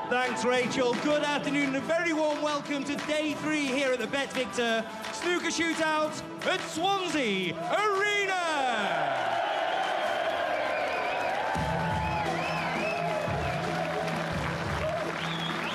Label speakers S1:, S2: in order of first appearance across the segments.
S1: Thanks, Rachel. Good afternoon and a very warm welcome to day 3 here at the Bet Victor Snooker Shootout at Swansea Arena.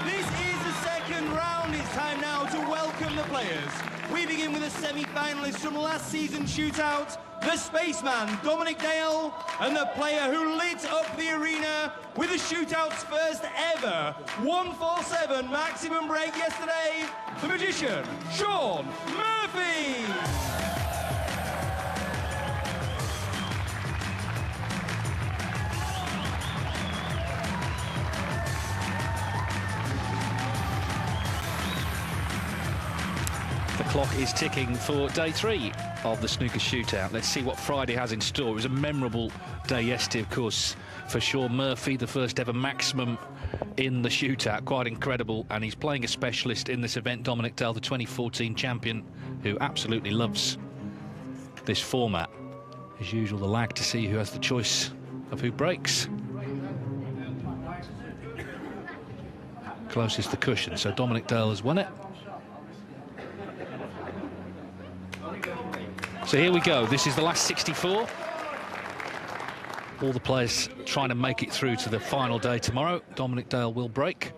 S1: This is the second round. It's time now to welcome the players. We begin with the semi-finalists from last season's shootout, the spaceman Dominic and the player who lit up the arena with the shootout's first ever 147 maximum break yesterday, the magician Shaun Murphy.
S2: The clock is ticking for day 3 of the snooker shootout. Let's see what Friday has in store. It was a memorable day yesterday, of course, for Shaun Murphy, the first ever maximum in the shootout. Quite incredible, and he's playing a specialist in this event, Dominic, the 2014 champion, who absolutely loves this format. As usual, the lag to see who has the choice of who breaks. Closest the cushion, so Dominic has won it. So here we go. This is the last 64. All the players trying to make it through to the final day tomorrow. Dominic will break.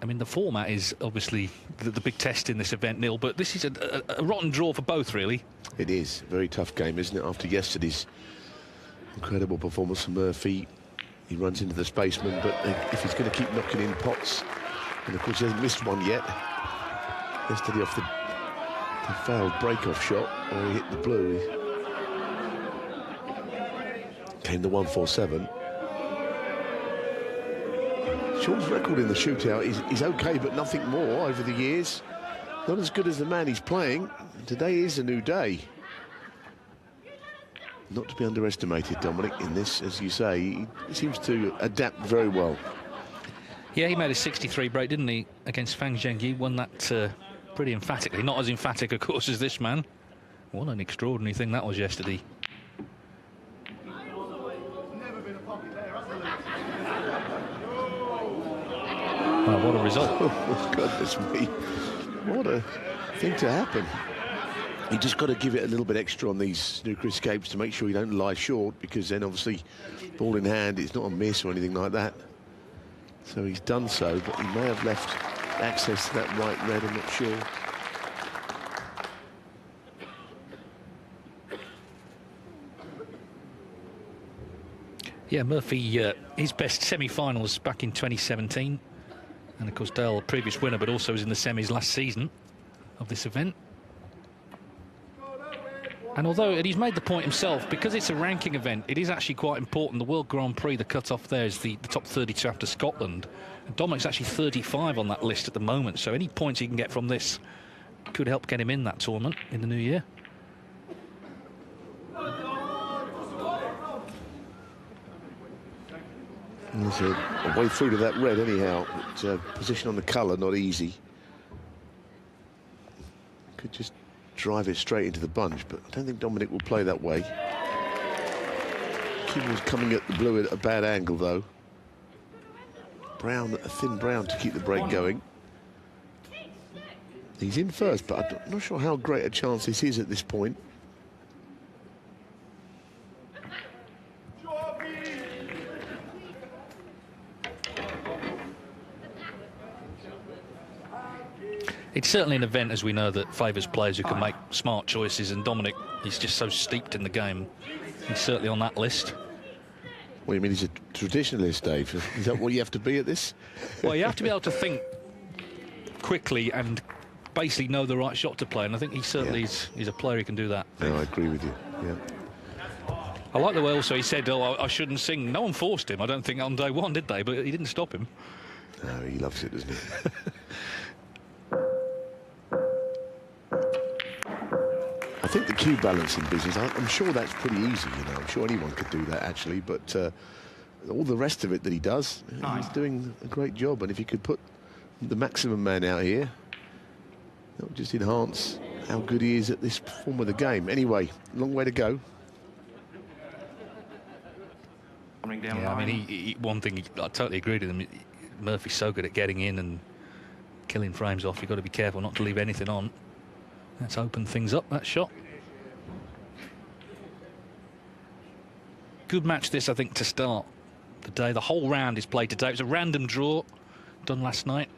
S2: I mean, the format is obviously the big test in this event, Neil, but this is a rotten draw for both, really. It is. A very tough game, isn't it? After yesterday's incredible performance from Murphy, he runs into the spaceman, but if he's going to keep knocking in pots, and of course he hasn't missed one yet. Yesterday off the failed break-off shot, or he hit the blue. Came the 147. Shaun's record in the shootout is okay, but nothing more over the years. Not as good as the man he's playing. Today is a new day. Not to be underestimated, Dominic, in this, as you say. He seems to adapt very well. Yeah, he made a 63 break, didn't he, against Fang Zhengyi. Won that pretty emphatically. Not as emphatic, of course, as this man. What an extraordinary thing that was yesterday. Well, what a result. Oh, goodness me. What a thing to happen. You just got to give it a little bit extra on these snooker escapes to make sure you don't lie short, because then obviously ball in hand, it's not a miss or anything like that. So he's done so, but he may have left access to that white red, I'm not sure. Yeah, Murphy, his best semi-finals back in 2017. And of course Dale, previous winner, but also was in the semis last season of this event. And although he's made the point himself, because it's a ranking event, it is actually quite important. The World Grand Prix, the cut-off there is the top 32 after Scotland. And Dominic's actually 35 on that list at the moment, so any points he can get from this could help get him in that tournament in the new year. There's a way through to that red anyhow. It's a position on the colour, not easy. Could just drive it straight into the bunch, but I don't think Dominic will play that way. He was coming at the blue at a bad angle, though. Brown, a thin brown to keep the break going. He's in first, but I'm not sure how great a chance this is at this point. It's certainly an event, as we know, that favours players who can make smart choices, and Dominic, he's just so steeped in the game. He's certainly on that list. What do you mean he's a traditionalist, Dave? Is that what you have to be at this? Well, you have to be able to think quickly and basically know the right shot to play, and I think he certainly is a player who can do that. No, I agree with you, yeah. I like the way also he said, oh, I shouldn't sing. No one forced him, I don't think, on day one, did they? But he didn't stop him. No, he loves it, doesn't he? I think the cue balancing business, I'm sure that's pretty easy, you know. I'm sure anyone could do that, actually, but all the rest of it that he does, he's doing a great job. And if you could put the maximum man out here, that would just enhance how good he is at this form of the game. Anyway, long way to go. Yeah, I mean, one thing I totally agree with him. Murphy's so good at getting in and killing frames off. You've got to be careful not to leave anything on. Let's open things up, that shot. Good match this, I think, to start the day. The whole round is played today. It was a random draw done last night.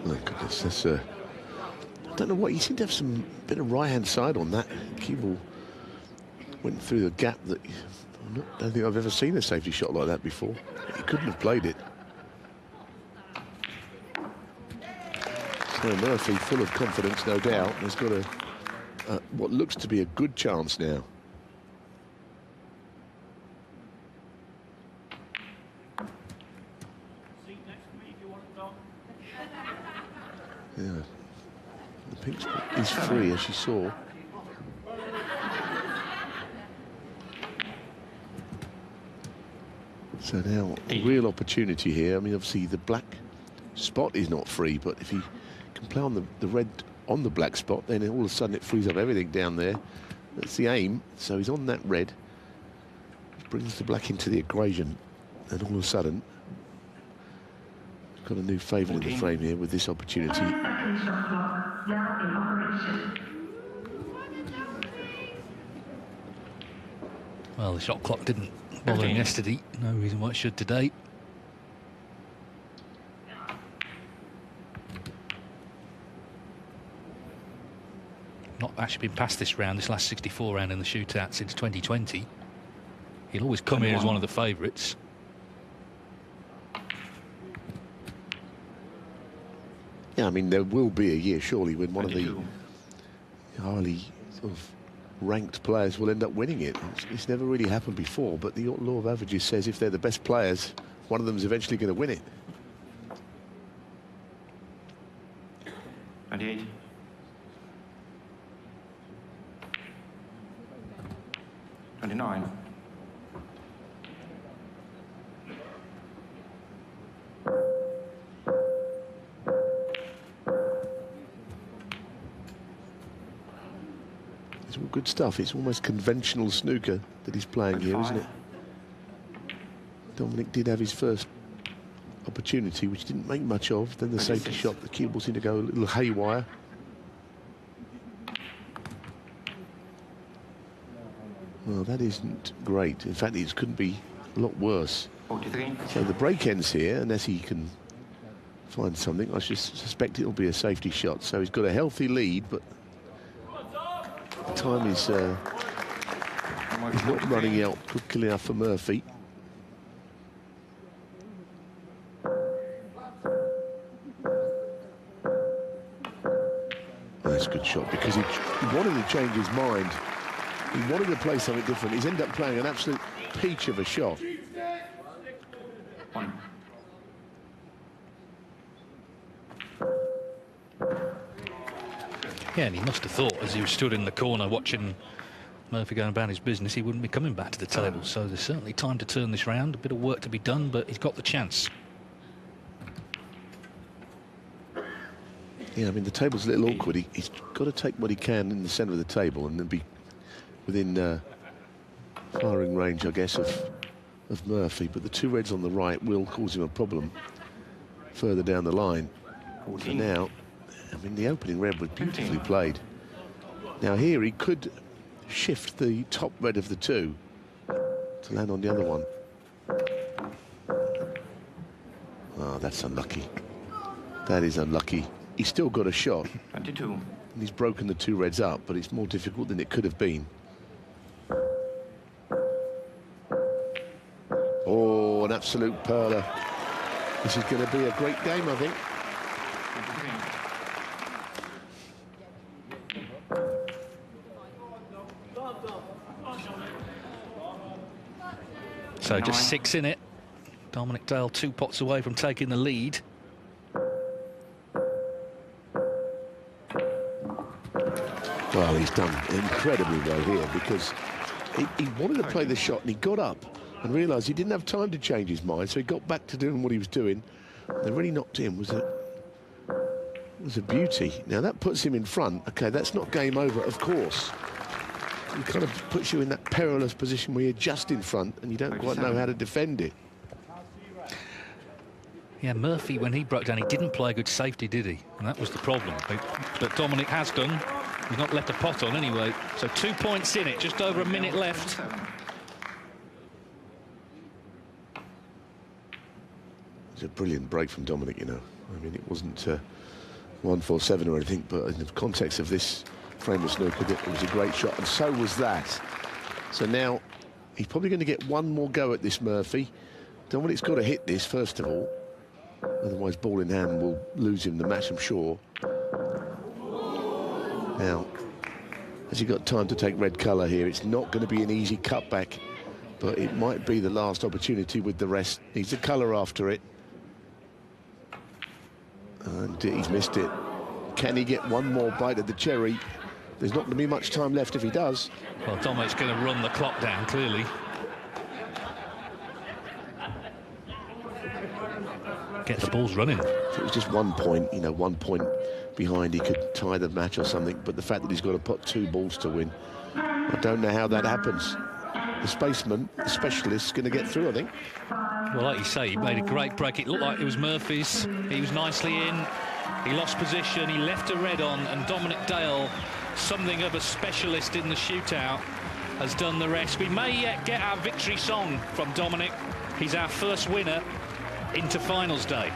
S3: Look at this. That's I don't know what, you seem to have some bit of right-hand side on that. Cue ball went through the gap that I don't think I've ever seen a safety shot like that before. He couldn't have played it. So Murphy, full of confidence, no doubt, has got what looks to be a good chance now. Yeah, the pink spot is free, as you saw. So now, a real opportunity here. I mean, obviously the black spot is not free, but if he can play on the red on the black spot, then all of a sudden it frees up everything down there. That's the aim. So he's on that red, which brings the black into the equation, and all of a sudden got a new favourite in the frame here with this opportunity.
S2: Well, the shot clock didn't bother him yesterday. No reason why it should today. Not actually been past this round, this last 64 round in the shootout since 2020. He'll always come here as one of the favourites.
S3: Yeah, I mean, there will be a year, surely, when one of the highly sort of ranked players will end up winning it. It's never really happened before, but the law of averages says if they're the best players, one of them is eventually going to win it.
S4: 28. '29.
S3: It's all good stuff. It's almost conventional snooker that he's playing here, isn't it? Dominic did have his first opportunity, which didn't make much of. Then the safety shot, the cue ball seemed to go a little haywire. Well, that isn't great. In fact, it couldn't be a lot worse.
S4: 43.
S3: So the break ends here, unless he can find something. I just suspect it'll be a safety shot. So he's got a healthy lead, but time is not running out quickly enough for Murphy. That's a good shot, because he wanted to change his mind. He wanted to play something different. He's ended up playing an absolute peach of a shot.
S2: Yeah, and he must have thought, as he was stood in the corner watching Murphy going about his business, he wouldn't be coming back to the table. So there's certainly time to turn this round. A bit of work to be done, but he's got the chance.
S3: Yeah, I mean, the table's a little awkward. He's got to take what he can in the centre of the table and then be within firing range, I guess, of Murphy. But the two reds on the right will cause him a problem further down the line. For now, I mean, the opening red was beautifully played. Now here he could shift the top red of the two to land on the other one. Oh, that's unlucky. That is unlucky. He's still got a shot.
S4: 22.
S3: And he's broken the two reds up, but it's more difficult than it could have been. Oh, an absolute perler. This is going to be a great game, I think.
S2: So just 6 in it. Dominic Dale 2 pots away from taking the lead.
S3: Well, he's done incredibly well here, because he wanted to play the shot and he got up and realised he didn't have time to change his mind, so he got back to doing what he was doing, they really knocked in was a beauty. Now that puts him in front. Okay, that's not game over, of course. It kind of puts you in that perilous position where you're just in front and you don't quite know how to defend it.
S2: Yeah, Murphy, when he broke down, he didn't play a good safety, did he? And that was the problem. But Dominic has done. He's not left a pot on anyway. So 2 points in it, just over a minute left.
S3: It's a brilliant break from Dominic, you know. I mean, it wasn't 147 or anything, but in the context of this frame of snooker, it was a great shot, and so was that. So now he's probably going to get one more go at this, Murphy. Dominic's got to hit this, first of all. Otherwise, ball in hand will lose him the match, I'm sure. Now, has he got time to take red colour here? It's not going to be an easy cutback, but it might be the last opportunity with the rest. Needs a colour after it. And he's missed it. Can he get one more bite of the cherry? There's not going to be much time left if he does.
S2: Well, Dominic's going to run the clock down, clearly. Get the balls running.
S3: If it was just 1 point, you know, 1 point behind, he could tie the match or something. But the fact that he's got to put 2 balls to win, I don't know how that happens. The spaceman, the specialist, is going to get through, I think.
S2: Well, like you say, he made a great break. It looked like it was Murphy's. He was nicely in. He lost position. He left a red on. And Dominic Dale, something of a specialist in the shootout, has done the rest. We may yet get our victory song from Dominic. He's our first winner into finals day.